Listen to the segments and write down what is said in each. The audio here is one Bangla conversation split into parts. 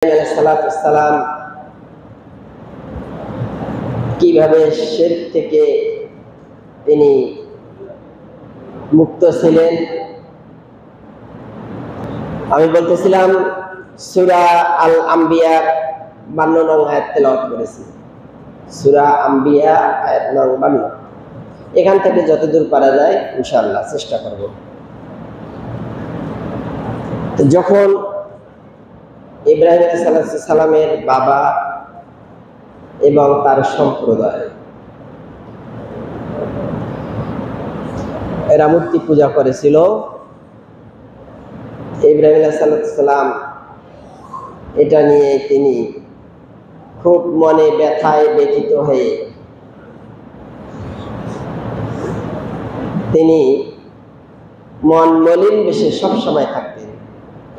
আলাইহিসসালাম কিভাবে শিরক থেকে তিনি মুক্ত ছিলেন। আমি বলতেছিলাম সূরা আল আম্বিয়া 52 নং আয়াত তেলাওয়াত করেছি। সূরা আম্বিয়া আয়াত নং 52। এখান থেকে যতদূর পারা যায় ইনশাআল্লাহ চেষ্টা করব। তো যখন ইব্রাহিম আলাইহিস সালামের বাবা এবং তার সম্প্রদায় এরা মূর্তি পূজা করেছিল, ইব্রাহিম আলাইহিস সালাম এটা নিয়ে তিনি খুব মনে ব্যথায় ব্যথিত হয়ে তিনি মন মলিন বেশে সবসময় থাকতেন।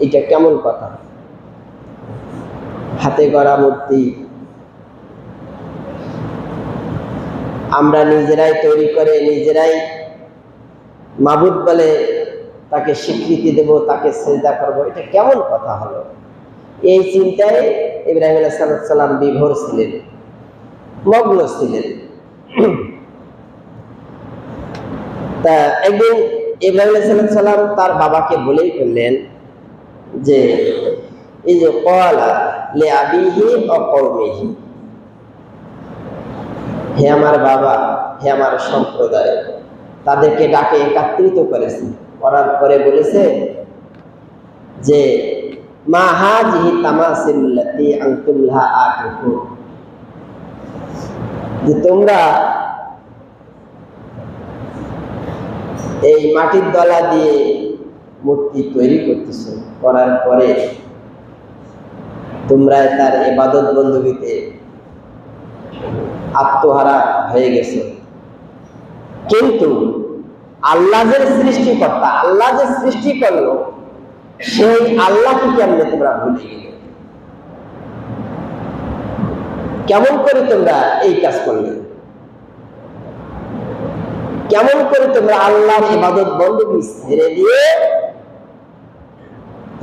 এটা কেমন কথা, হাতে গড়া মূর্তি আমরা নিজেরাই তৈরি করে নিজেরাই মাবুদ বলে তাকে স্বীকৃতি দেব, তাকে সিজদা করব, এটা কেমন কথা হলো। এই চিন্তায় ইব্রাহিম আলাইহিস সালাম বিভোর ছিলেন, মগ্ন ছিলেন। তা একদিন ইব্রাহিম আলাইহিস সালাম তার বাবাকে বলেই ফেললেন যে এই যে ক্বালা লিআবিহি ওয়া কওমিহি, হে আমার বাবা, হে আমার সম্প্রদায়, তাদেরকে ডাকে একত্রিত করেছে, করার পরে বলেছে যে মা হাযিহি তামাসিল্লাতী আনতুম লাহা আকিফুন, যে তোমরা এই মাটির দলা দিয়ে মূর্তি তৈরি করতেছো, করার পরে তোমরা তার ইবাদত বندگিতে আত্মহারা হয়ে গেছে। কিন্তু আল্লাহ যে সৃষ্টিকর্তা, আল্লাহ যে সৃষ্টি করলো, সেই আল্লাহকে কেমনে তোমরা ভুলে গেলে? কেমন করে তোমরা এই কাজ করলে? কেমন করে তোমরা আল্লাহর ইবাদত বندگি ছেড়ে দিয়ে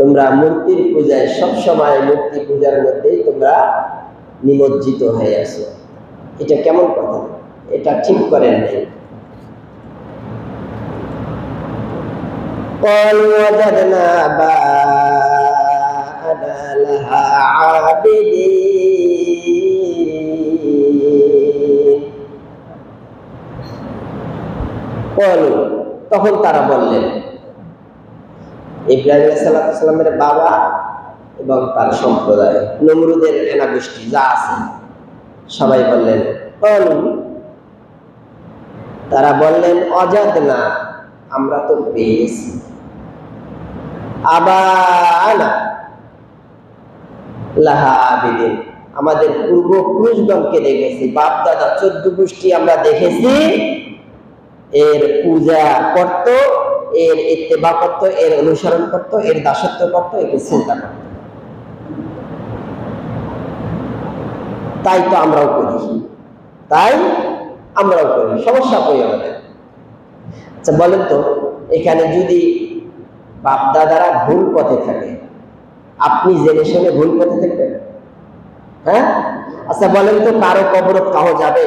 তোমরা মূর্তির পূজায় সবসময় মূর্তি পূজার মধ্যেই তোমরা নিমজ্জিত হয়ে আছো? এটা কেমন কথা? এটা ঠিক করেন নাই। قالوا وجدنا آباءنا لها عابدين। قالوا, তখন তারা বললেন, ইব্রাহিম আলাইহিস সালামের বাবা এবং তার সম্প্রদায়, নমরুদের সেনাগোষ্ঠী যা আছে সবাই বললেন, তারা বললেন অজাদনা, আমরা তো পেয়েছি, আবাআনা লাহা আবিদিন, আমাদের পূর্বপুরুষগণকে দেখেছি, বাপ দাদা 14 গোষ্ঠী আমরা দেখেছি এর পূজা করত, এর ইত্তেবা করত, এর অনুসরণ করত, এর দাসত্ব করত, একে চিন্তা করত, তাই তো আমরাও করি, তাই আমরাও করি, সমস্যা কই আমাদের? আচ্ছা বলেন তো, এখানে যদি বাপ দাদারা ভুল পথে থাকে, আপনি জেনে শুনে ভুল পথে থাকবেন? হ্যাঁ, আচ্ছা বলেন তো, কারো কবরত কাহো যাবে?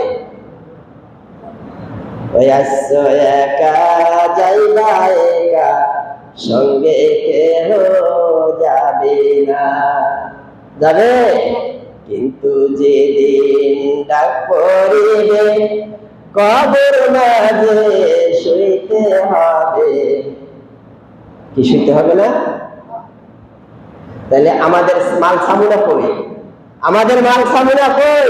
সঙ্গে কেহ যাবে না, যাবে? কিন্তু যেদিন ডাক পড়িবে কবর মাঝে শুইতে হবে, কি শুইতে হবে না? তাহলে আমাদের মাল সামুনা কই? আমাদের মাল সামুনা কই?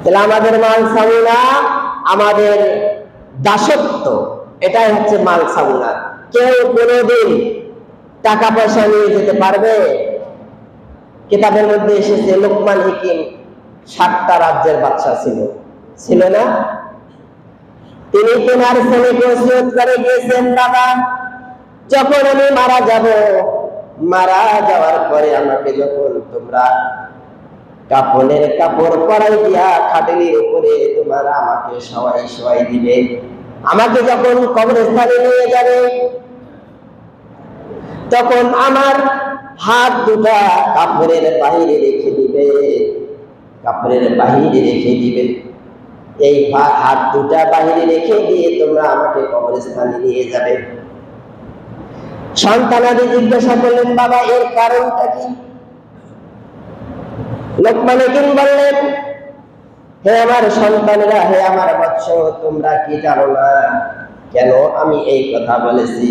তাহলে আমাদের মাল সামুনা, আমাদের দাসত্ব, এটাই হচ্ছে মাল সামুনা। কেউ কোনোদিন টাকা পয়সা নিয়ে যেতে পারবে? কিতাবের মধ্যে এসেছে লোকমান হিকিম 7টা রাজ্যের বাদশা ছিল, ছিল না? তিনি তেনার ছেলেকে ওসিয়ত করে গিয়েছেন, বাবা যখন আমি মারা যাব, মারা যাওয়ার পরে আমাকে যখন তোমরা কাপড়ের কাপড় পরাই দিয়া খাটের উপরে তোমরা আমাকে শোয়াই দিবে, আমাকে যখন কবরস্থানে নিয়ে যাবে তখন আমার হাত দুটা কাপড়ের বাহিরে রেখে দিবে, কাপড়ের বাহিরে রেখে দিবে। এই হাত দুটা বাহিরে রেখে দিয়ে তোমরা আমাকে কবরস্থানে নিয়ে যাবে। সন্তানাদি জিজ্ঞাসা করলেন, বাবা এর কারণটা কি? লোকমান হাকিম বললেন, হে আমার সন্তানেরা, হে আমার বৎস, তোমরা কি জানো না কেন আমি এই কথা বলেছি?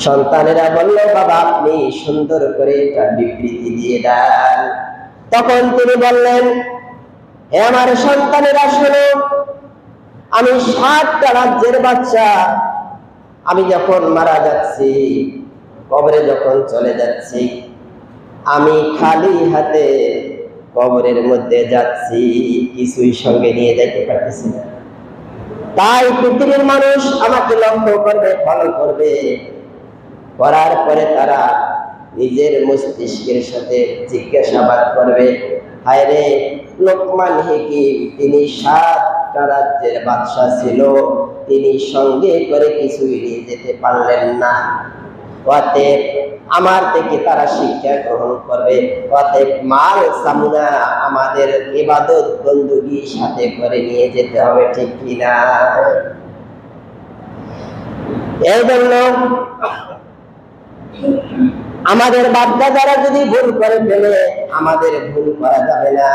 সন্তানেরা বলল, বাবা আপনি সুন্দর করে একটা বিবৃতি দিয়ে দেন। তখন তিনি বললেন, হে আমার সন্তানেরা শোনো, আমি 7টা রাজ্যের বাচ্চা, আমি যখন মারা যাচ্ছি, কবরে যখন চলে যাচ্ছি, আমি খালি হাতে কবরের মধ্যে যাচ্ছি, কিছুই সঙ্গে নিয়ে যেতে পারতেছি না। তাই পৃথিবীর মানুষ আমাকে লক্ষ্য করবে, ফলো করবে, করার পরে তারা নিজের মস্তিষ্কের সাথে জিজ্ঞাসাবাদ করবে, হায় রে লোকমান হাকিম, তিনি 7টা রাজ্যের বাদশা ছিল, তিনি সঙ্গে করে কিছুই নিয়ে যেতে পারলেন না। অতএব আমার থেকে তারা শিক্ষা গ্রহণ করবে। অতএব মাল সামুনা আমাদের ইবাদত বন্দুকি সাথে করে নিয়ে যেতে হবে, ঠিক কিনা? এই জন্য আমাদের বাপ-দাদারা যদি ভুল করে ফেলে, আমাদের ভুল করা যাবে না।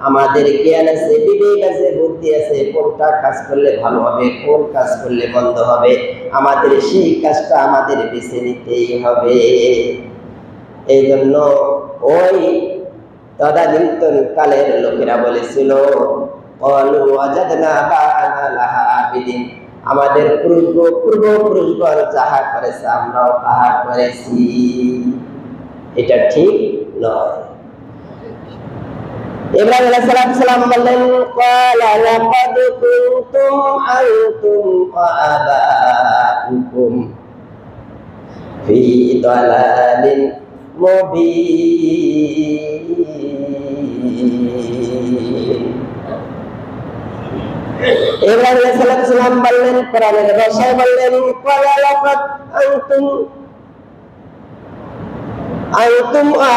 আমাদের জ্ঞান আছে, বিবেক আছে, বুদ্ধি আছে, কোনটা কাজ করলে ভালো হবে, কোন কাজ করলে মন্দ হবে, আমাদের সেই কাজটা আমাদের বেছে নিতেই হবে। এই জন্য ওই তদানীন্তন কালের লোকেরা বলেছিল, আমাদের পূর্বপুরুষগণ যাহা করেছে আমরাও তাহা করেছি। এটা ঠিক নয়। ইব্রাহিম আলাইহিস সালাম বললেন, ক্বালা লাকাদ কুনতুম আনতুম ওয়া আবাউকুম ফি দালালিন মুবিন। ইব্রাহিম আলাইহিস সালাম বললেন, কোরআনের ভাষায় বললেন, ক্বালা লাকাদ আনতুম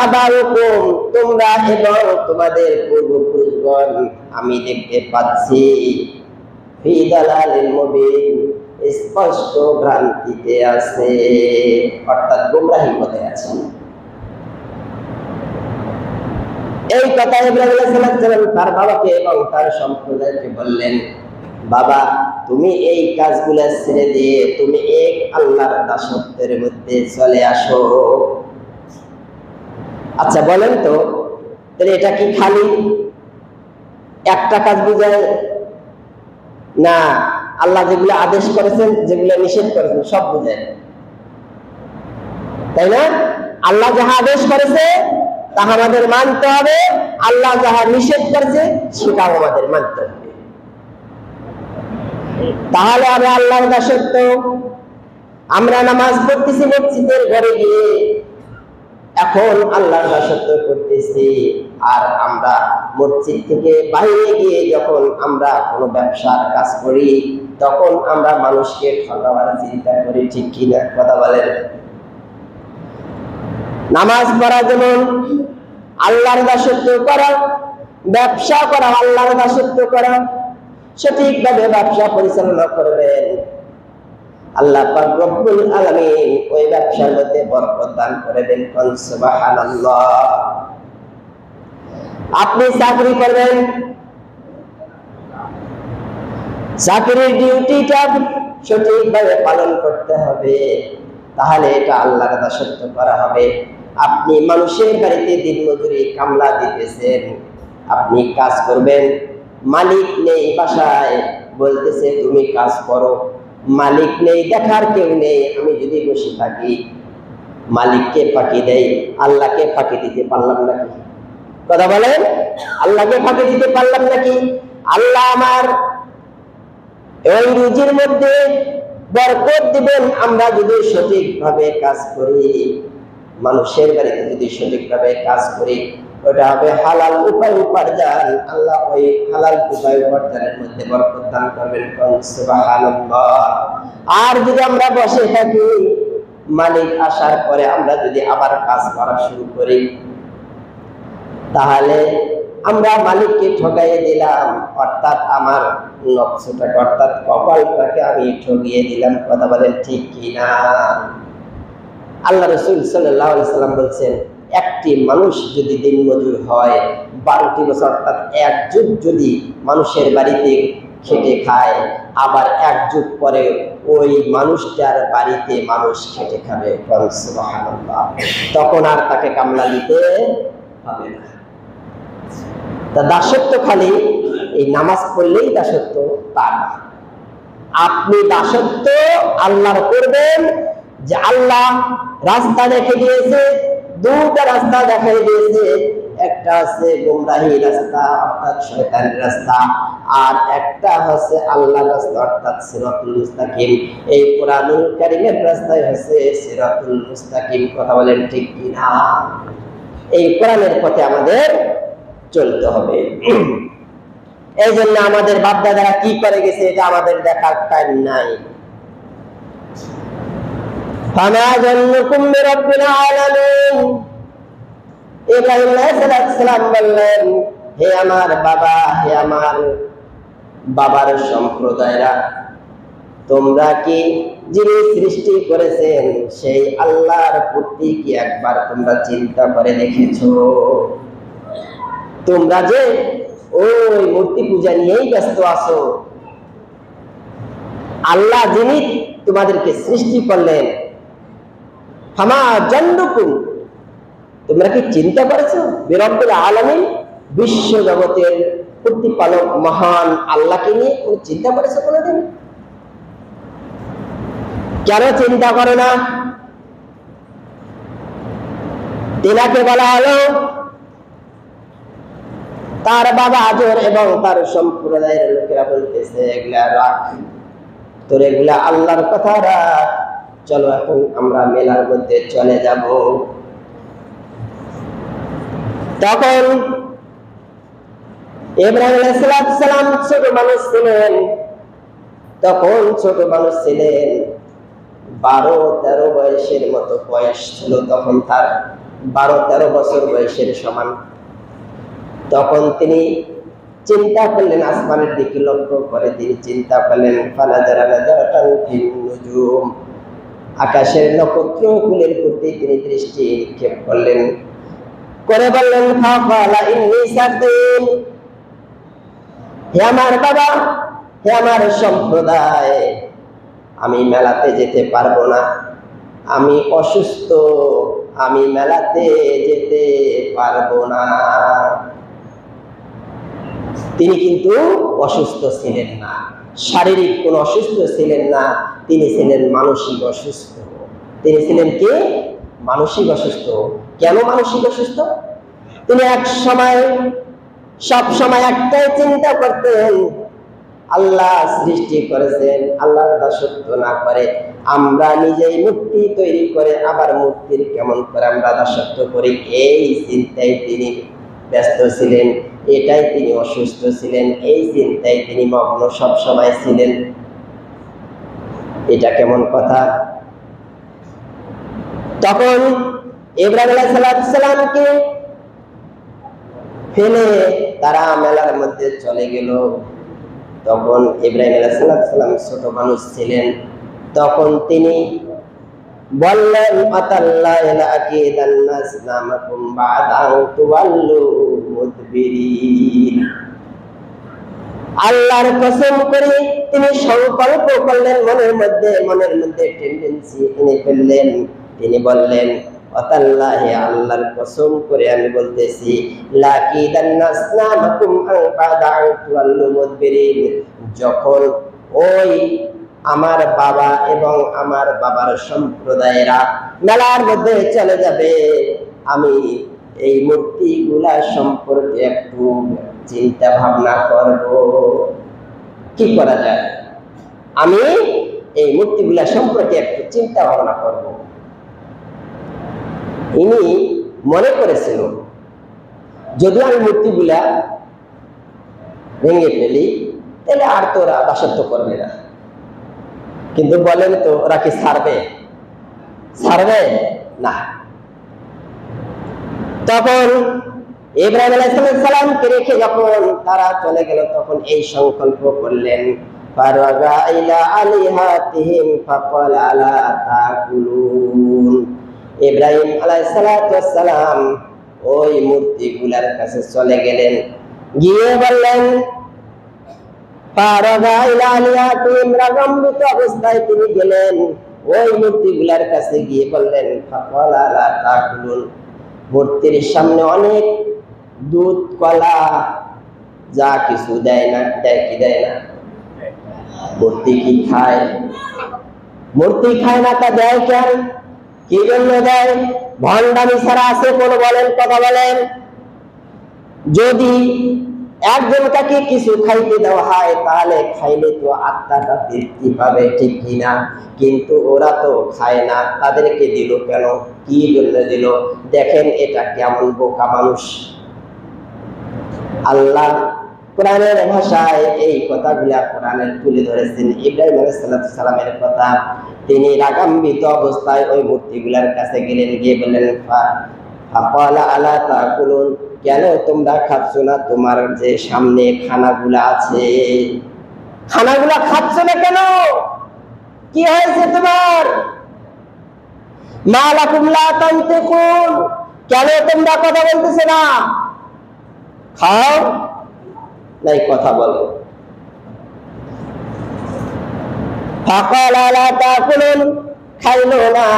আবাউকুম, তোমরা এবং তোমাদের পূর্বপুরুষগণ আমি দেখতে পাচ্ছি, ফি দালালিন মুবিন, স্পষ্ট ভ্রান্তিতে আছে, অর্থাৎ গোমরাহি পথে আছেন। এই কথা ইব্রাহিম আলাইহিস সালাম তার বাবাকে এবং তার সম্প্রদায়কে বললেন, বাবা তুমি এই কাজগুলো ছেড়ে দিয়ে তুমি এক আল্লাহর দাসত্বের মধ্যে চলে আসো। আচ্ছা বলেন তো, তাহলে এটা কি খালি একটা কাজ বুঝায় না? আল্লাহ যেগুলো আদেশ করেছেন, যেগুলো নিষেধ করেছেন, সব বুঝায়, তাই না? আল্লাহ যাহা আদেশ করেছে তাহা আমাদের মানতে হবে, আল্লাহ যাহা নিষেধ করেছে সেটাও আমাদের মানতে হবে। তাহলে আমি আল্লাহর দাসত্ব। আমরা নামাজ পড়তেছি মসজিদের ঘরে গিয়ে, এখন আল্লাহর দাসত্ব করতেছি। আর আমরা মসজিদ থেকে বাইরে গিয়ে যখন আমরা কোনো ব্যবসার কাজ করি, তখন আমরা মানুষকে ঠকাবার চিন্তা করি, ঠিক কিনা? কথা বলেন। নামাজ পড়া যেমন আল্লাহর দাসত্ব করা, ব্যবসা করা আল্লাহর দাসত্ব করা। সঠিকভাবে ব্যবসা পরিচালনা করবেন, আল্লাহ পাক রব্বুল আলামিন ওই ব্যবসার মধ্যে বরকত দান করবেন। সুবহানাল্লাহ। আপনি চাকরি করবেন, চাকরির ডিউটিটা সঠিকভাবে পালন করতে হবে, তাহলে এটা আল্লাহর দাসত্ব করা হবে। আপনি মানুষের বাড়িতে দিনমজুরি কামলা দিতেছেন, আপনি কাজ করবেন, মালিক নেই বাসায়, বলতেছে তুমি কাজ করো, মালিক নেই, দেখার কেউ নেই, আমি যদি বসে থাকি, মালিককে ফাঁকি দেয়, আল্লাহকে ফাঁকি দিতে পারলাম নাকি? কথা বলেন, আল্লাহকে ফাঁকি দিতে পারলাম নাকি? আল্লাহ আমার ওই রুজির মধ্যে বরকত দিবেন আমরা যদি সঠিকভাবে কাজ করি। মানুষের বাড়িতে যদি সঠিকভাবে কাজ করি, ওটা হবে হালাল উপায় উপার্জন। আল্লাহ ওই হালাল উপায় উপার্জনের মধ্যে বরকত দান করবেন। সুবহানাল্লাহ। আর যদি আমরা বসে থাকি, মালিক আসার পরে আমরা যদি আবার কাজ করা শুরু করি, তাহলে আমরা মালিককে ঠকাইয়ে দিলাম, অর্থাৎ আমার নফসটাকে অর্থাৎ কপালটাকে আমি ঠকিয়ে দিলাম। কথা বলেন ঠিক কিনা? আল্লাহ রাসূল সাল্লাল্লাহু আলাইহি সাল্লাম বলছেন, একটি মানুষ যদি দিনমজুর হয় 12টি বছর অর্থাৎ 1 যুগ যদি মানুষের বাড়িতে খেটে খায়, আবার 1 যুগ পরে ওই মানুষটার বাড়িতে মানুষ খেটে খাবে, সুবহানাল্লাহ, তখন আর তাকে কামলা দিতে হবে না। তা দাসত্ব খালি এই নামাজ পড়লেই দাসত্ব তা না। আপনি দাসত্ব আল্লাহর করবেন যে আল্লাহ রাস্তা দেখে দিয়েছে, দুটা রাস্তা দেখাই দিয়েছে, একটা আছে গোমরাহি রাস্তা অর্থাৎ শয়তানের রাস্তা, আর একটা হচ্ছে আল্লাহর রাস্তা অর্থাৎ সিরাতুল মুস্তাকিম। এই কোরআনুল কারীমের রাস্তায় হচ্ছে সিরাতুল মুস্তাকিম। কথা বলেন ঠিক কিনা? এই কোরআনের পথে আমাদের চলতে হবে। এই জন্য আমাদের বাপদাদারা কি করে গেছে এটা আমাদের দেখার টাইম নাই। ফামা জান্নুকুম বিরাব্বিল আলামিন, ইব্রাহিম আলাইহিস সালাম বললেন, হে আমার বাবা, হে আমার বাবার সম্প্রদায়রা, তোমরা কি যিনি সৃষ্টি করেছেন সেই আল্লাহর প্রতি কি একবার তোমরা চিন্তা করে দেখেছো? তোমরা যে ওই মূর্তি পূজা নিয়েই ব্যস্ত আছো, আল্লাহ যিনি তোমাদেরকে সৃষ্টি করলেন, ফামা জান্নুকুম, তোমরা কি চিন্তা করেছো বিরব্বিল আলামিন, বিশ্ব জগতের প্রতিপালক মহান আল্লাহকে নিয়ে কোন চিন্তা করেছো কোনদিন? কেন চিন্তা করো না? তিনাকে বলা হলো, তার বাবা আজর এবং তার সম্প্রদায়ের লোকেরা বলতেছে, এগুলা রাখ, তোর এগুলা আল্লাহর কথা রাখ, চলো এখন আমরা মেলার মধ্যে চলে যাব। তখন ইব্রাহিম আলাইহিস সালাম ছোট মানুষ ছিলেন, তখন ছোট মানুষ ছিলেন, 12-13 বয়সের মতো বয়স ছিল, তখন তার 12-13 বছর বয়সের সমান। তখন তিনি চিন্তা করলেন, আসমানের দিকে লক্ষ্য করে তিনি চিন্তা করলেন, ফানাজারা নাজারাতান ফিন নুজুম, আকাশের নক্ষত্রগুলির প্রতি তিনি দৃষ্টি নিক্ষেপ করলেন, করে বললেন, ফাকালা ইন্নী সাকিম, হে আমার বাবা, হে আমার সম্প্রদায়, আমি মেলাতে যেতে পারবো না, আমি অসুস্থ, আমি মেলাতে যেতে পারবো না। তিনি কিন্তু অসুস্থ ছিলেন না, শারীরিক কোন অসুস্থ ছিলেন না, তিনি ছিলেন মানসিক অসুস্থ। তিনি ছিলেন কি? মানসিক অসুস্থ। কেন মানসিক অসুস্থ? তিনি এক সময় সব সময় একটাই চিন্তা করতেন, আল্লাহ সৃষ্টি করেছেন, আল্লাহর দাসত্ব না করে আমরা নিজেই মূর্তি তৈরি করে আবার মূর্তির কেমন করে আমরা দাসত্ব করি, এই চিন্তায় তিনি ব্যস্ত ছিলেন, এটাই তিনি অসুস্থ ছিলেন, এই চিন্তায় তিনি মগ্ন সব সময় ছিলেন। এটা কেমন কথা? তখন ইব্রাহিম আলাইহিস সালামকে ফেলে তারা মেলার মধ্যে চলে গেল। তখন ইব্রাহিম আলাইহিস সালাম ছোট মানুষ ছিলেন, তখন তিনি বললেন, আতাল্লাহি লাআকিদান্না আসনামাকুম বা'দা আন তুওয়াল্লু মুদবিরিন, আল্লাহর কসম করে তিনি সংকল্প করলেন, মনের মধ্যে টেন্ডেন্সি এনে ফেললেন, তিনি বললেন, আতাল্লাহি, আল্লাহর কসম করে আমি বলতেছি, লাআকিদান্না আসনামাকুম বা'দা আন তুওয়াল্লু মুদবিরিন, যখন ওই আমার বাবা এবং আমার বাবার সম্প্রদায়েরা মেলার মধ্যে চলে যাবে, আমি এই মূর্তিগুলা সম্পর্কে একটু চিন্তা ভাবনা করব, কি করা যায়, আমি এই মূর্তিগুলা সম্পর্কে একটু চিন্তা ভাবনা করব। ইনি মনে করেছিল যদি আমি মূর্তিগুলা ভেঙে ফেলি তাহলে আর তো ওরা দাসত্ব করবে না, কিন্তু বলেন তো ওরা কি ছাড়বে? ছাড়বে না। তখন ইব্রাহিম আলাইহিস সালামকে রেখে যখন তারা চলে গেল, তখন এই সংকল্প করলেন, ফারাগা ইলা আলিহাতিহিম ফাকাল আলা তাকুলুন। ইব্রাহিম আলাইহিস সালাম ওই মূর্তিগুলার কাছে চলে গেলেন, গিয়ে বললেন, ফারাগা ইলা আলিহাতিহিম, রাগান্বিত অবস্থায় তিনি গেলেন ওই মূর্তিগুলার কাছে, গিয়ে বললেন, ফাকাল আলা তাকুলুন। মূর্তির সামনে অনেক দুধ, কলা, যা কিছু দেয় না, দেয় কি দেয় না? মূর্তি কি খায়? মূর্তি খায় না, তা দেয় কেন? কি জন্য দেয়? ভণ্ডামি ছাড়া আছে কোন? বলেন, কথা বলেন। যদি একজনকে কিছু খাইতে দেওয়া হয়, তাহলে খাইলে তো আত্মাটা তৃপ্তি পাবে, ঠিক কিনা? কিন্তু ওরা তো খায় না, তাদেরকে দিল কেন? কি জন্য দিল? দেখেন এটা কেমন বোকা মানুষ। আল্লাহ কোরআনের ভাষায় এই কথাগুলা কোরআনের তুলে ধরেছেন। ইব্রাহিম আলাইহিস সালামের কথা। তিনি রাগান্বিত অবস্থায় ওই মূর্তিগুলার কাছে গেলেন, গিয়ে বললেন, ফাকালা আলা তাকুলুন, কেন তোমরা খাচ্ছ না? তোমার যে সামনে খানাগুলা আছে, খানাগুলা খাচ্ছ না কেন? কি হয়েছে তোমার? মা লাকুম লা তানতিকুন, কেন তোমরা কথা বলতেছ না? খাও নাই কথা বলো। ফাকালা লা তাকুলুন, খাইলো না,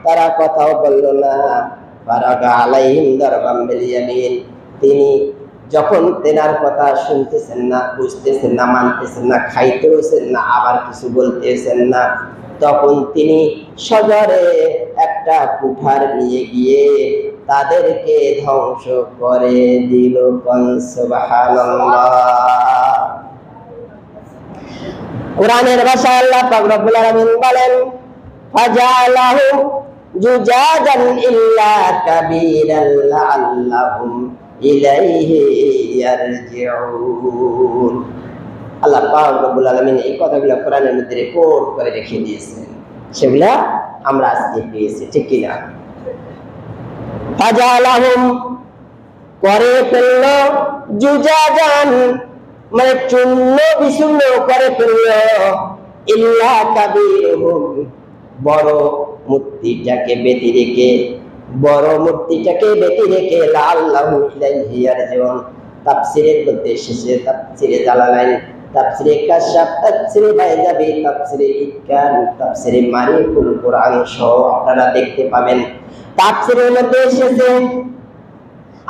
তারা কথাও বললো না। ফারাগা আলাইহিম দারবাম বিল ইয়ামিন, তিনি যখন তেনার কথা শুনতেছেন না, বুঝতেছেন না, মানতেছেন না, খাইতেছেন না, আবার কিছু বলতেছেন না, তখন তিনি সজরে একটা কুঠার নিয়ে গিয়ে তাদেরকে ধ্বংস করে দিল। সুবহানাল্লাহ। কোরআনের ভাষায় আল্লাহ পাক রব্বুল আলামিন বলেন, ফাজালাহুম জুজাজান ইল্লা কাবীরান লাআল্লাহুম ইলাইহি ইয়ারজিউন। আল্লাহ পাক রব্বুল আলামিন এই কথাগুলো কোরআনের মধ্যে রেকর্ড করে রেখে দিয়েছেন, সেগুলা আমরা আজকে পেয়েছি, ঠিক কিনা? ফাজালাহুম, করে ফেলল, জুজাজান মানে চূর্ণ বিচূর্ণ করে ফেলল, ইল্লা কাবীরুহুম, বড় মূর্তিটাকে বেঁধে রেখে, বড় মূর্তিটাকে বেঁধে রেখে, লাআল্লাহুম ইলাইহি ইয়ারজিউন। তাফসীরের মধ্যে এসেছে, তাফসীরে জালালাইন, তাফসীরে কাশফ, তাফসীরে বাইজাবি, তাফসীরে ইতকান, তাফসীরে মারিফুল কোরআন সহ আপনারা দেখতে পাবেন। তাফসীরের মধ্যে এসেছে,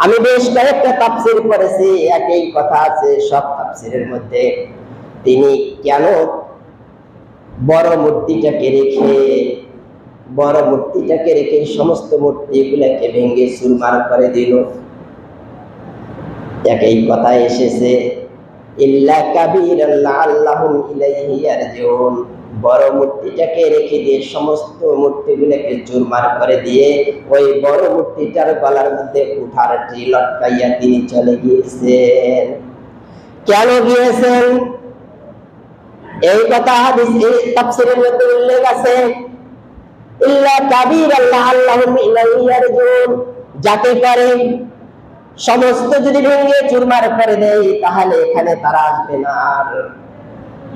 আমি বেশ কয়েকটা তাফসীর পড়েছি, একই কথা আছে সব তাফসীরের মধ্যে। তিনি কেন বড় মূর্তিটাকে রেখে সমস্ত মূর্তিগুলোকে ভেঙে চুরমার করে দিল? একই কথা এসেছে, ইল্লা কাবীরান লাআল্লাহুম ইলাইহি ইয়ারজিউন, বড় মূর্তিটাকে রেখে দিয়ে সমস্ত মূর্তিগুলোকে চুরমার করে দিয়ে ওই বড় মূর্তিটার গলার মধ্যে কুঠারটি লটকাইয়া তিনি চলে গিয়েছেন। কেন গিয়েছেন? এই কথা হাদিস তাফসীরের মধ্যে উল্লেখ আছে, ইল্লা কাবীরান লাআল্লাহুম ইলাইহি ইয়ারজিউন, যাতে করে সমস্ত যদি ভেঙে চুরমার করে দেয়, তাহলে এখানে তারা আসবে না।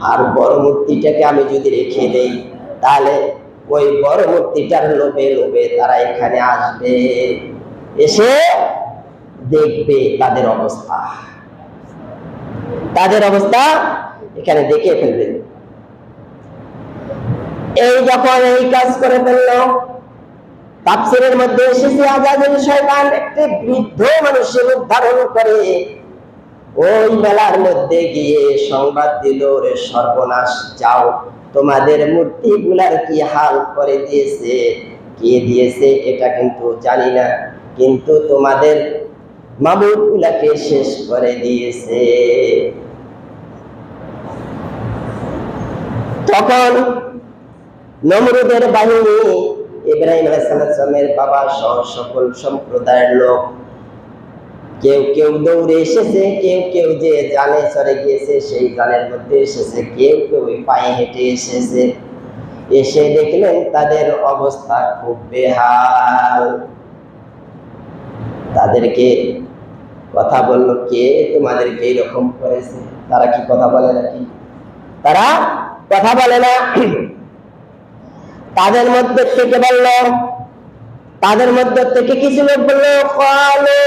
আর বড় মূর্তিটাকে আমি যদি রেখে দেই, তাহলে ওই বড় মূর্তিটার লোভে লোভে তারা এখানে আসবে, এসে দেখবে তাদের অবস্থা এখানে দেখে ফেলবে। এই যখন এই কাজ করে ফেলল, তাফসীরের মধ্যে এসেছে, আযাবুল শয়তান একটি বৃদ্ধ মানুষের উদ্ধারণ করে ওই মেলার মধ্যে গিয়ে সংবাদ দিল, রে সর্বনাশ, যাও, তোমাদের মূর্তিগুলার কি হাল করে দিয়েছে, কে দিয়েছে এটা কিন্তু জানি না, কিন্তু তোমাদের মাবুদগুলাকে শেষ করে দিয়েছে। তখন নমরুদের বাহিনী ইব্রাহিম আলাইহিস সালামের বাবা সহ সকল সম্প্রদায়ের লোক, কেউ কেউ দৌড়ে এসেছে, কেউ কেউ যে জানে চড়ে গিয়েছে সেই জানের মধ্যে এসেছে, কেউ কেউ পায়ে হেঁটে এসেছে। এসে দেখলেন তাদের অবস্থা খুব বেহাল। তাদেরকে কথা বলল, কে তোমাদেরকে এরকম করেছে? তারা কি কথা বলে নাকি? তারা কথা বলে না। তাদের মধ্যে থেকে বলল, তাদের মধ্যে থেকে কিছু লোক বলল, ক্বালু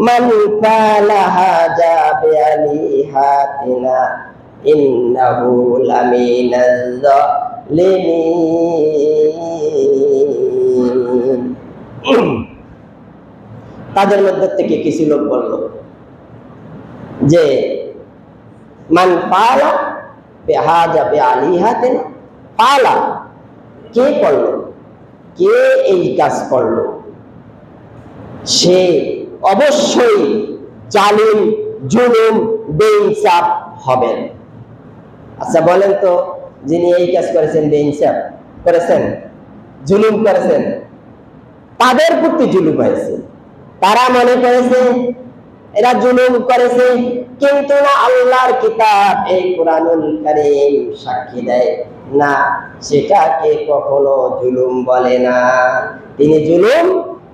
মান ফাআলা হাযা বিআলিহাতিনা ইন্নাহু লামিনাজ জালিমিন। তাদের মধ্যে থেকে কিছু লোক বলল যে মান ফাআলা বিহাযা বিআলিহাতিনা, ফাআলা কে করলো, কে এই কাজ করলো, সে অবশ্যই জালিম, জুলুম, বেইনসাফ হবেন। আচ্ছা বলেন তো, যিনি এই কাজ করেছেন, বেইনসাফ করেছেন, জুলুম করেছেন, তাদের প্রতি জুলুম হয়েছে। তারা মনে করেছে এরা জুলুম করেছে, কিন্তু না, আল্লাহর কিতাব এই কুরআনুল কারীম সাক্ষী দেয় না, সেটাকে কখনো জুলুম বলে না। তিনি জুলুম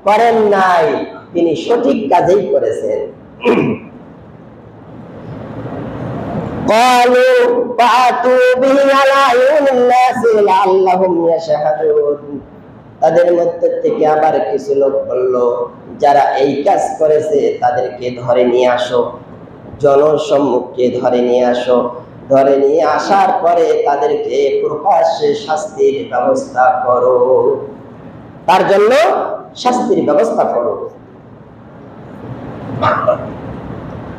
করেন নাই, তিনি সঠিক কাজই করেছেন। ক্বালু ফাতু বিহি আলা আয়ুনিন নাসি লাআল্লাহুম ইয়াশহাদুন। তাদের মধ্যে থেকে আবার কিছু লোক বলল, যারা এই কাজ করেছে তাদেরকে ধরে নিয়ে আসো, জনসম্মুখে ধরে নিয়ে আসো। ধরে নিয়ে আসার পরে তাদেরকে প্রকাশ্যে শাস্তির ব্যবস্থা করো, তার জন্য শাস্তির ব্যবস্থা করো।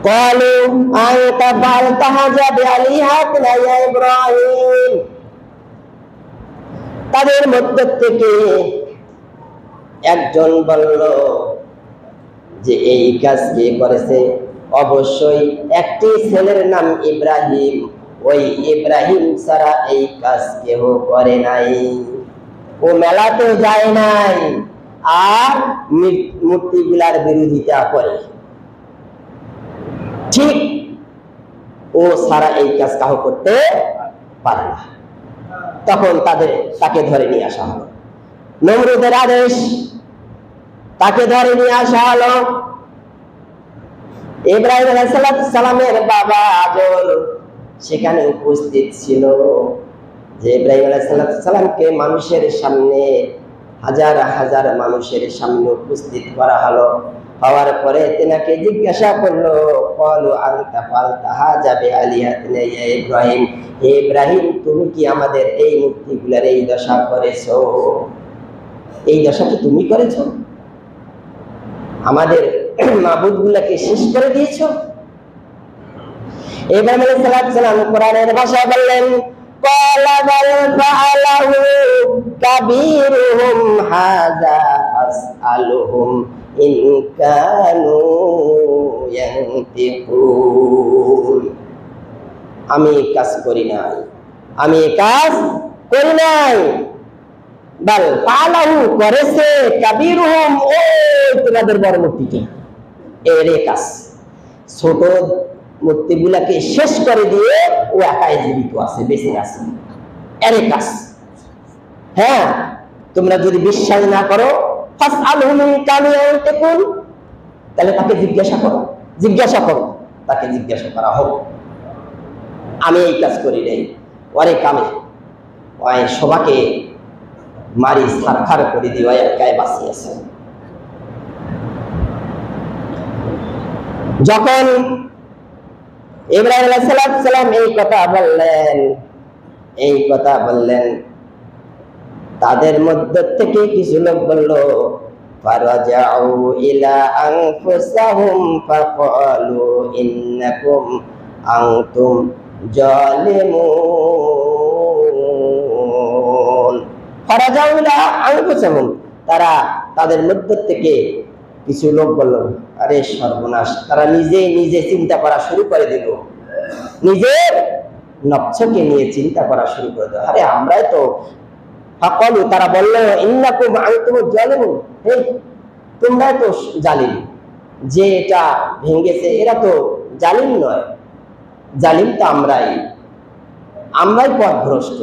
ক্বালু আনতা ফাআলতা হাযা বিআলিহাতিনা ইয়া ইব্রাহিম। তাদের মধ্যে থেকে একজন বলল যে এই কাজ কে করেছে? অবশ্যই একটি ছেলের নাম ইব্রাহিম, ওই ইব্রাহিম ছাড়া এই কাজ কেউ করে নাই। ও মেলাতে যায় নাই আর মূর্তিগুলার বিরোধিতা করে, ঠিক ও ছাড়া এই কাজ কাউ করতে পারে না। তখন তাকে ধরে নিয়ে আসা হলো, নমরুদের আদেশ, তাকে ধরে নিয়ে আসা হলো। ইব্রাহিম আলাইহিস সালামের বাবা আজর সেখানে উপস্থিত ছিল। যে ইব্রাহিম আলাইহিস সালামকে মানুষের সামনে, হাজার হাজার মানুষের সামনে উপস্থিত করা হলো। হওয়ার পরে তেনাকে জিজ্ঞাসা করলো, ক্বালু আনতা ফাআলতা হাযা বিআলিহাতিনা ইয়া ইব্রাহিম। হে ইব্রাহিম, তুমি কি আমাদের এই মূর্তিগুলোর এই দশা করেছো? এই দশা কি তুমি করেছো? আমাদের মাবুদগুলোকে শেষ করে দিয়েছো? ইব্রাহিম আলাইহিস সালাম কোরআনের ভাষায় বললেন, ক্বালা বাল ফাআলাহু কাবীরুহুম হাযা ফাসআলুহুম ইন কানু ইয়ানতিকুন। আমি কাজ করি নাই, আমি কাজ করি নাই, বাল ফাআলাহু করেছে কাবীরুহুম, ওই তোমাদের বড় মূর্তিটি, এর কাজ। ছোট মূর্তিগুলাকে শেষ করে দিয়ে ও একাই জীবিত আছে, বেঁচে আছে, এর কাজ। হ্যাঁ, তোমরা যদি বিশ্বাস না করো, ফাসআলহুম ইন কানু ইয়ানতিকুন, তাহলে তাকে জিজ্ঞাসা করো, তাকে জিজ্ঞাসা করা হোক। আমি এই কাজ করি নাই, ওরে কামে ওই সবাকে মারি সাক্ষার করে দিয়ে একাই বাঁচিয়ে আছে। যখন ইব্রাহিম আলাইহিস সালাম এই কথা বললেন, তাদের মধ্যে থেকে কিছু লোক বলল, ফারাজাউ ইলা আনফুসাহুম ফাকালু ইন্নাকুম আনতুম জালিমুন। ফারাজাউ ইলা আনফুসাহুম, তারা তাদের মধ্যে থেকে কিছু লোক বলল, আরে সর্বনাশ, তারা নিজে চিন্তা করা শুরু করে দিল, নিজের নফসকে নিয়ে চিন্তা করা শুরু করে দিল। আরে আমরাই তো, ফাকালু, তারা বলল, ইন্নাকুম আনতুমুজ জালিমুন, এই তোমরাই তো জালিম, যে এটা ভেঙেছে এরা তো জালিম নয়, জালিম তো আমরাই পথভ্রষ্ট,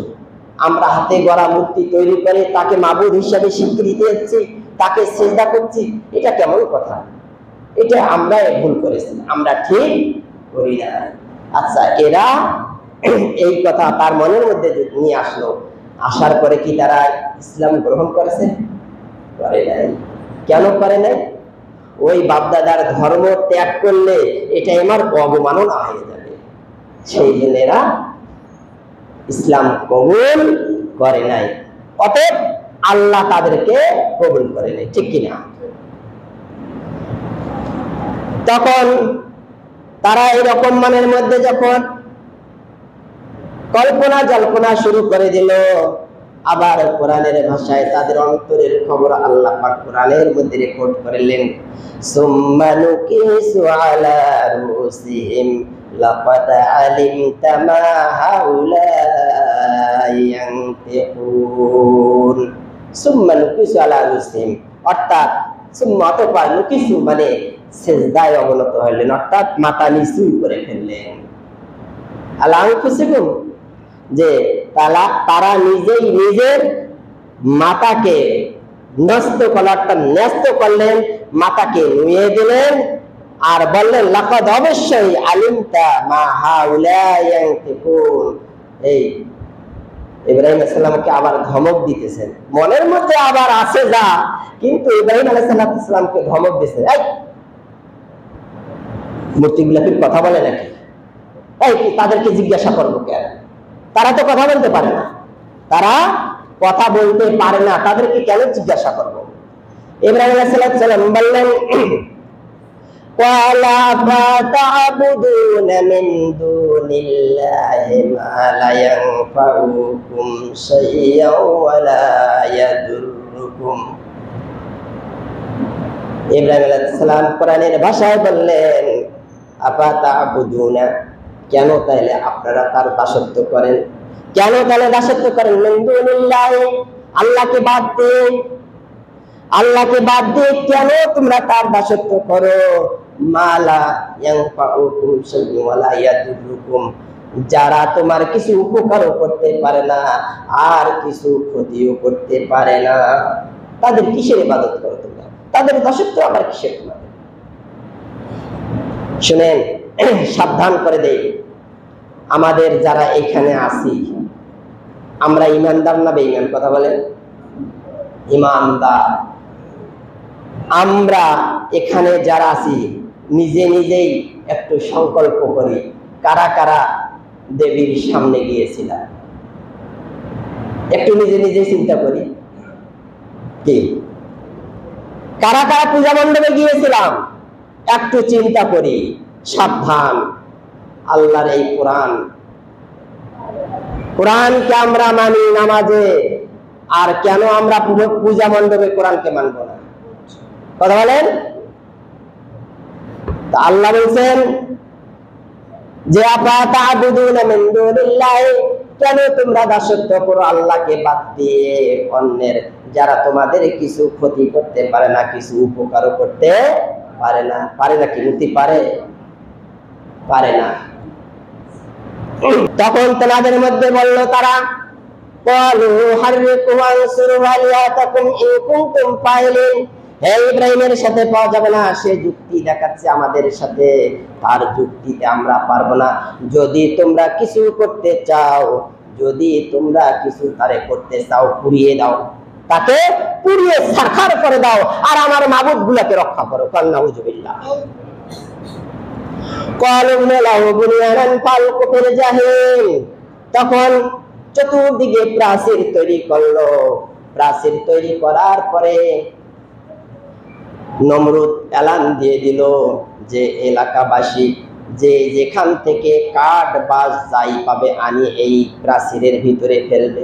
আমরা হাতে গড়া মূর্তি তৈরি করে তাকে মাবুদ হিসাবে স্বীকৃতি দিচ্ছি, তাকে সিজদা করছি, এটা কেমন কথা? এটা আমরা ভুল করেছি, আমরা ঠিক করি না। আচ্ছা, এরা এই কথা তার মনের মধ্যে নিয়ে আসলো, আসার পরে কি তারা ইসলাম গ্রহণ করেছে? করে নাই। কেন করে নাই? ওই বাপদাদার ধর্ম ত্যাগ করলে এটা আমার অবমাননা হয়ে যাবে, সেই জন্য এরা ইসলাম কবুল করে নাই। অতএব আল্লাহ তাদেরকে কবুল করে নাই, ঠিক কিনা? তখন তারা এরকম মনের মধ্যে যখন কল্পনা জল্পনা শুরু করে দিল, আবার কোরআনের ভাষায় তাদের অন্তরের খবর আল্লাহ পাক কোরআনের মধ্যে রেকর্ড করলেন, সুম্মা নুকিসু আলা রুসিহিম লাকাদ আলিমতা মা হাউলাই ইয়ানতিকুন। সুম্মা নুকিসু আলা রুসিহিম, অর্থাৎ সুম্মা অতঃপর নুকিসু মানে সিজদায় অবনত হলেন, অর্থাৎ মাথা নিচু করে ফেললেন। আলা আনফুসিকুম, যে তারা নিজেই নিজের মাতাকে ন্যস্ত করলেন, মাতাকে নুয়ে দিলেন, আর বললেন লাকাদ, অবশ্যই আলিমতা মা হাউলাই ইয়ানতিকুন। এই ইব্রাহিম আলাইহিস সালামকে আবার ধমক দিতেছেন, মনের মধ্যে আবার আছে যা, কিন্তু ইব্রাহিম আলাইহিস সালামকে ধমক দিতেছেন, এই মূর্তিগুলা কি কথা বলে নাকি? এই তাদেরকে জিজ্ঞাসা করবো কেন? তারা তো কথা বলতে পারে না, তারা কথা বলতে পারে না, তাদেরকে কেন জিজ্ঞাসা করবো? ইব্রাহিম আলাইহিস সালাম বললেন, ওয়ালা ফাতা'বুদুনা মিন দুনিল্লাহি মা লা ইয়ানফাউকুম শাইয়্যান ওয়া লা ইয়াদুররুকুম। ইব্রাহিম আলাইহিস সালাম কোরআনের ভাষায় বললেন, আফাতা'বুদুনা, কেন তাহলে আপনারা তার দাসত্ব করেন? কেন তাহলে দাসত্ব করেন? মিন দুনিল্লাহি, আল্লাহকে বাদ দিয়ে, আল্লাহকে বাদ দিয়ে কেন তোমরা তার দাসত্ব করো? মা লা ইয়ানফাউকুম শাইয়্যান ওয়া লা ইয়াদুররুকুম, যারা তোমার কিছু উপকারও করতে পারে না আর কিছু ক্ষতিও করতে পারে না, তাদের কিসের ইবাদত করো তোমরা? তাদের দাসত্ব আবার কিসের? তোমাদের শুনেন, সাবধান করে দেই, আমাদের যারা এখানে আছি, আমরা ইমানদার না বেঈমান? কথা বলেন। ইমানদার। আমরা এখানে যারা আছি নিজে নিজেই একটু সংকল্প করি, কারা কারা দেবীর সামনে গিয়েছিলাম, একটু নিজে নিজে চিন্তা করি, কি কারা কারা পূজা মণ্ডপে গিয়েছিলাম, একটু চিন্তা করি। সাবধান, আল্লাহর এই কোরআনকে আমরা মানি নামাজে, আর কেন আমরা পূজা মণ্ডপে কোরআনকে মানব না? কথা বলেন। আল্লাহ বলছেন যে আফাতা'বুদুনা মিন দুনিল্লাহি, কেন তোমরা দাসত্ব করো আল্লাহকে বাদ দিয়ে অন্যের, যারা তোমাদের কিছু ক্ষতি করতে পারে না, কিছু উপকারও করতে পারে না। পারে না কি? মুক্তি পারে? পারে না। তখন তোমাদের মধ্যে বলল তারা, ক্বালু হাররিকু ওয়ানসুরু আলিহাতাকুম ইন কুনতুম ফাইলিন, হে ইব্রাহিমের সাথে পাওয়া যাবে না, সে যুক্তি দেখাচ্ছে আমাদের সাথে, তার যুক্তিতে আমরা পারবো না। যদি তোমরা কিছু করতে চাও, যদি তোমরা কিছু তারে করতে চাও, পুড়িয়ে দাও, তাকে পুড়িয়ে ছারখার করে দাও, আর আমার মাবুদ গুলাকে রক্ষা করো। নাউযুবিল্লাহ। তখন চতুর্দিকে প্রাচীর তৈরি করলো। প্রাচীর তৈরি করার পরে নমরুদ এলান দিয়ে দিল যে এলাকাবাসী যে যেখান থেকে কাঠ বা যাই পাবে আনি এই প্রাচীরের ভিতরে ফেলবে।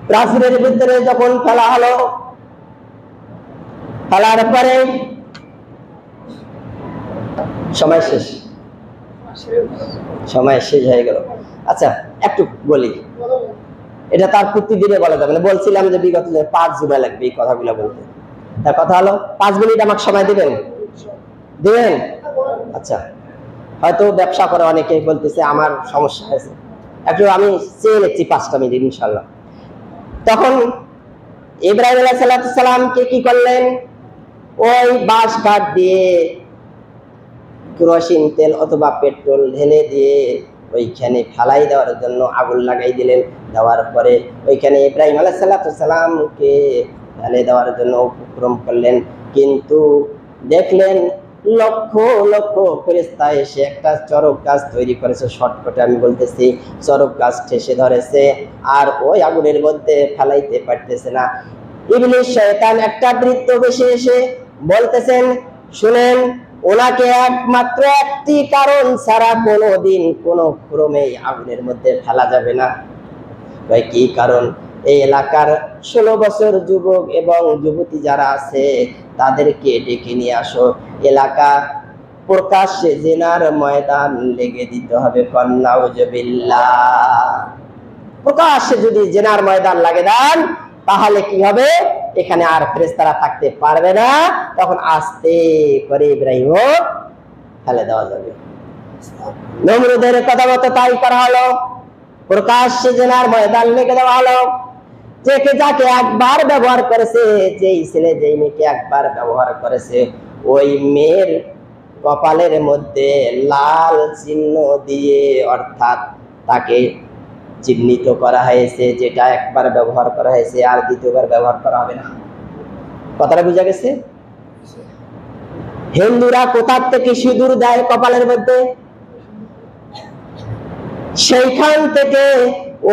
প্রাচীরের ভিতরে যখন ফেলা হলো, ফেলার পরে সময় শেষ, সময় শেষ হয়ে গেল। আচ্ছা একটু বলি, এটা তার প্রতিদিনে বলা যাবে না। বলছিলাম যে বিগত 5 জুমায় লাগবে এই কথাগুলো বলতে। তার কথা হলো 5 মিনিট আমাকে সময় দিবেন? দিবেন? আচ্ছা, হয়তো ব্যবসা করে অনেকেই বলতেছে আমার সমস্যা হয়েছে, একটু আমি চেয়ে নিচ্ছি 5টা মিনিট ইনশাল্লাহ। তখন ইব্রাহিম আলাইহিস সালামকে কি করলেন, ওই বাঁশ কাঠ দিয়ে কেরোসিন তেল অথবা পেট্রোল ঢেলে দিয়ে ওইখানে ফেলাই দেওয়ার জন্য আগুন লাগাই দিলেন। দেওয়ার পরে ওইখানে ইব্রাহিম আলাইহিস সালামকে ফেলে দেওয়ার জন্য উপক্রম করলেন, কিন্তু দেখলেন লক্ষ লক্ষ ফেরেশতা এসে একটা চরক গাছ তৈরি করেছে, শর্টকাটে আমি বলতেছি, চরক গাছ ঠেসে ধরেছে আর ওই আগুনের মধ্যে ফেলাইতে পারতেছে না। ইবলিস শয়তান একটা বৃত্ত বেশি এসে বলতেছেন, শুনেন, ওনাকে একমাত্র একটি কারণ ছাড়া কোনোদিন কোনো ক্রমেই আগুনের মধ্যে ফেলা যাবে না। ভাই কি কারণ? এই এলাকার 16 বছর যুবক এবং যুবতী যারা আছে তাদেরকে ডেকে নিয়ে আসো, এলাকা প্রকাশ্যে জিনার ময়দান লেগে দিতে হবে। নাউজুবিল্লাহ। প্রকাশ্যে যদি জিনার ময়দান লাগে দেন তাহলে কি হবে, এখানে আর ফেরেশতারা থাকতে পারবে না, তখন আস্তে করে ইব্রাহিম ফেলে দেওয়া যাবে। নমরুদের কথা মতো তাই করা হলো, প্রকাশ্যে জিনার ময়দান লেগে দেওয়া হলো। যাকে একবার ব্যবহার করেছে, যেই ছেলে যেই মেয়েকে একবার ব্যবহার করেছে, ওই মেয়ের কপালের মধ্যে লাল চিহ্ন দিয়ে অর্থাৎ তাকে চিহ্নিত করা হয়েছে, যেটা একবার ব্যবহার করা হয়েছে আর দ্বিতীয়বার ব্যবহার করা হবে না। কথাটা বুঝা গেছে? হিন্দুরা কোথা থেকে সিঁদুর দেয় কপালের মধ্যে, সেইখান থেকে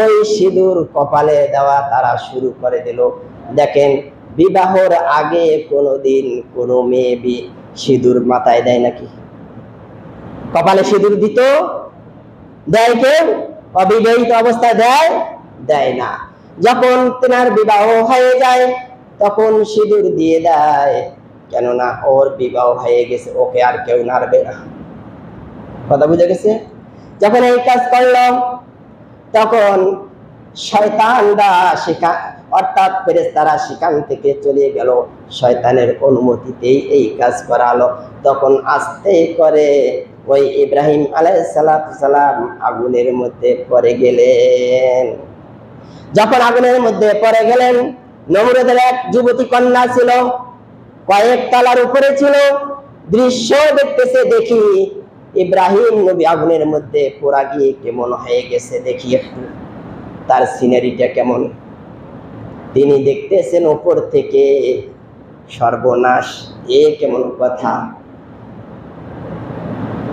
ওই সিঁদুর কপালে দেওয়া তারা শুরু করে দিল। দেখেন, বিবাহর আগে কোনোদিন কোনো মেয়ে সিঁদুর মাথায় দেয় নাকি? কপালে সিঁদুর দিত? দেয় কেউ? অবিবাহিত অবস্থায় দেয় না। যখন তেনার বিবাহ হয়ে যায় তখন সিঁদুর দিয়ে দেয়, কেননা ওর বিবাহ হয়ে গেছে, ওকে আর কেউ নাড়বে না। কথা বুঝে গেছে? যখন এই কাজ করলো তখন শয়তানরা অর্থাৎ ফেরেশতারা সেখান থেকে চলে গেল, শয়তানের অনুমতিতেই এই কাজ করালো। তখন আস্তে করে ওই ইব্রাহিম আলাইহিস সালাম আগুনের মধ্যে পড়ে গেলেন। যখন আগুনের মধ্যে পড়ে গেলেন, নমরুদের এক যুবতী কন্যা ছিল, কয়েক তলার উপরে ছিল, দৃশ্য দেখতেছে, দেখি ইব্রাহিম নবী আগুনের মধ্যে পোড়া গিয়ে কেমন হয়ে গেছে, দেখি একটু তার সিনারিটা কেমন। তিনি দেখতেছেন উপর থেকে, সর্বনাশ, এ কেমন কথা।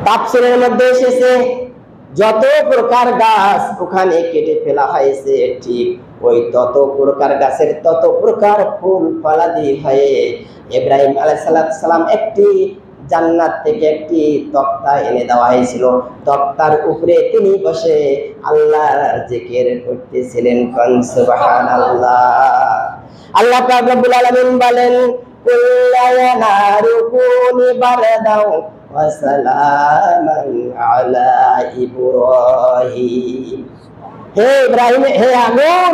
তাফসীরের মধ্যে এসেছে যত প্রকার গাছ ওখানে কেটে ফেলা হয়েছে, ঠিক ওই তত প্রকার গাছের তত প্রকার ফুল ফলাদি হয়ে ইব্রাহিম আলাইহিস সালাম একটি জান্নাত থেকে একটি তক্তা এনে দেওয়া হয়েছিল। তক্তার উপরে তিনি বসে আল্লাহর জিকির করতেছিলেন। সুবহানাল্লাহ। আল্লাহ পাক রব্বুল আলামিন বলেন, কুল্লা ইয়া নারু কুনি বারদাও ওয়া সালামান আলা ইব্রাহিম। হে ইব্রাহিম, হে আগুন,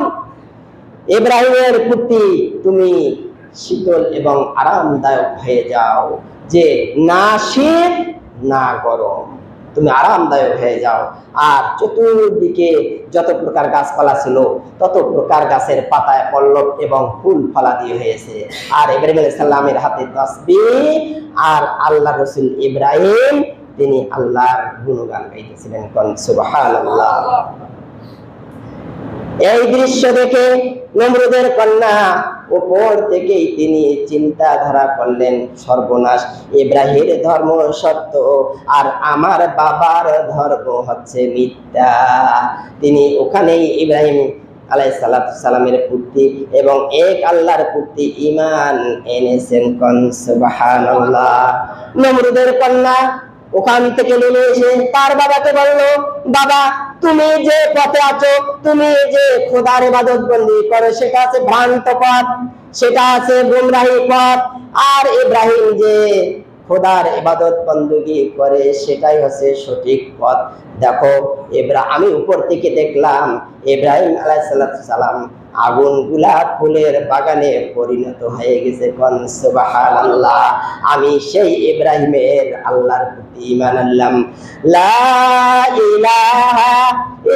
ইব্রাহিমের প্রতি তুমি শীতল এবং আরামদায়ক হয়ে যাও, যে না শীত না গরম, তুমি আরামদায়ক হয়ে যাও। আর চতুর্দিকে যত প্রকার গাছপালা ছিল তত প্রকার গাছের পাতায় পল্লব এবং ফুল ফলা দিয়ে হয়েছে। আর ইব্রাহিম আলাইহিস সালামের হাতে তাসবিহ, আর আল্লাহ রাসূল ইব্রাহিম তিনি আল্লাহর গুণগান গাইতেছিলেন। সুবহানাল্লাহ। এই দৃশ্য দেখে নমরুদের কন্যা উপর থেকেই তিনি চিন্তাধারা করলেন, সর্বনাশ, ইব্রাহিমের ধর্ম সত্য আর আমার বাবার ধর্ম হচ্ছে মিথ্যা। তিনি ওখানেই ইব্রাহিম আলাইহিস সালামের প্রতি এবং এক আল্লাহর প্রতি ঈমান এনেছেন। সুবহানাল্লাহ। নমরুদের কন্যা ওখান থেকে নেমে এসে তার বাবাকে বলল, বাবা, তুমি যে পথে আছো, তুমি যে খোদার ইবাদত বন্দি করো, সেটা আছে ভ্রান্ত পথ, সেটা আছে গুমরাহি পথ। আর ইব্রাহিম যে খোদার ইবাদত বন্দেগী করে সেটাই হচ্ছে সঠিক পথ। দেখো, আমি উপর থেকে দেখলাম ইব্রাহিম আলাইহিস সালাম আগুনগুলা ফুলের বাগানে পরিণত হয়ে গেছে। কোন সুবহানাল্লাহ। আমি সেই ইব্রাহিমের আল্লাহর প্রতি ঈমান আনলাম। লা ইলাহা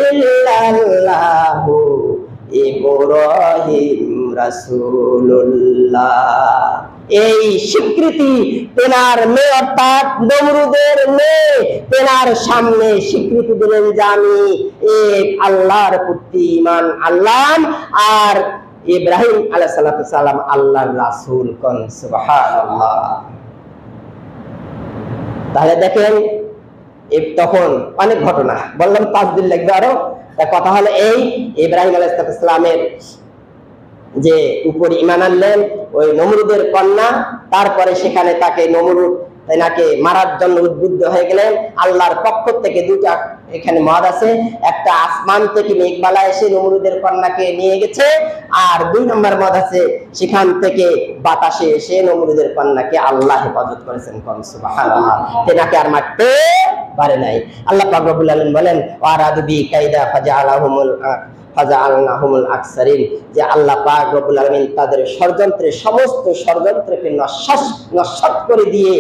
ইল্লাল্লাহু ইব্রাহিম রাসূলুল্লাহ। এই স্বীকৃতি তেনার মেয়ে অর্থাৎ নমরুদের মেয়ে তেনার সামনে স্বীকৃতি দিলেন যে আমি এক আল্লাহর প্রতি ঈমান আনলাম আর ইব্রাহিম আলাইহিস সালাম আল্লাহর রাসূল। কোন সুবহানাল্লাহ। তাহলে দেখেন তখন অনেক ঘটনা বললাম, 5 দিন লাগবে আরো। কথা হলো এই ইব্রাহিম আলাইহিস সালামের যে উপর ঈমান আনলেন ওই নমরুদের কন্যা, তারপরে সেখানে তাকে নমরুদ তাকে মারার জন্য উদ্বুদ্ধ হয়ে গেলেন। আল্লাহর পক্ষ থেকে দুটা এখানে মত আছে, একটা আসমান থেকে মেঘবালা এসে নমরুদের কন্যাকে নিয়ে গেছে, আর 2 নম্বর মত আছে সেখান থেকে বাতাসে এসে নমরুদের কন্যাকে আল্লাহ হেফাজত করেছেন। কোন সুবহানাল্লাহ। তেনাকে আর মারতে পারে নাই। আল্লাহ পাক রব্বুল আলামিন বলেন ওয়ারাদু বি কায়দা ফাজআলনাহুমুল আকসারিন, যে আল্লাহ পাক রব্বুল আলামিন তাদের ষড়যন্ত্রের সমস্ত ষড়যন্ত্রকে নস্যাৎ করে দিয়ে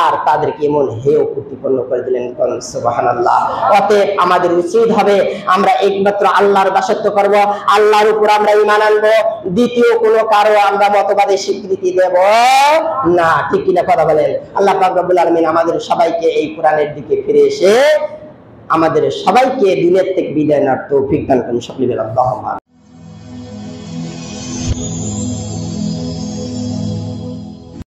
আর তাদেরকে এমন হেয় প্রতিপন্ন করে দিলেন। কোন সুবহানাল্লাহ। অতএব আমাদের উচিত হবে আমরা একমাত্র আল্লাহর দাসত্ব করব, আল্লাহর উপর আমরা ঈমান আনবো, দ্বিতীয় কোনো কারো আমরা মতবাদে স্বীকৃতি দেব না। ঠিক কিনা কথা বলেন? আল্লাহ পাক রব্বুল আলামিন আমাদের সবাইকে এই কোরআনের দিকে ফিরে এসে আমাদের সবাইকে দুনিয়া থেকে বিদায় নেওয়ার তৌফিক দান করুন। সকলে বলেন আল্লাহুম্মা।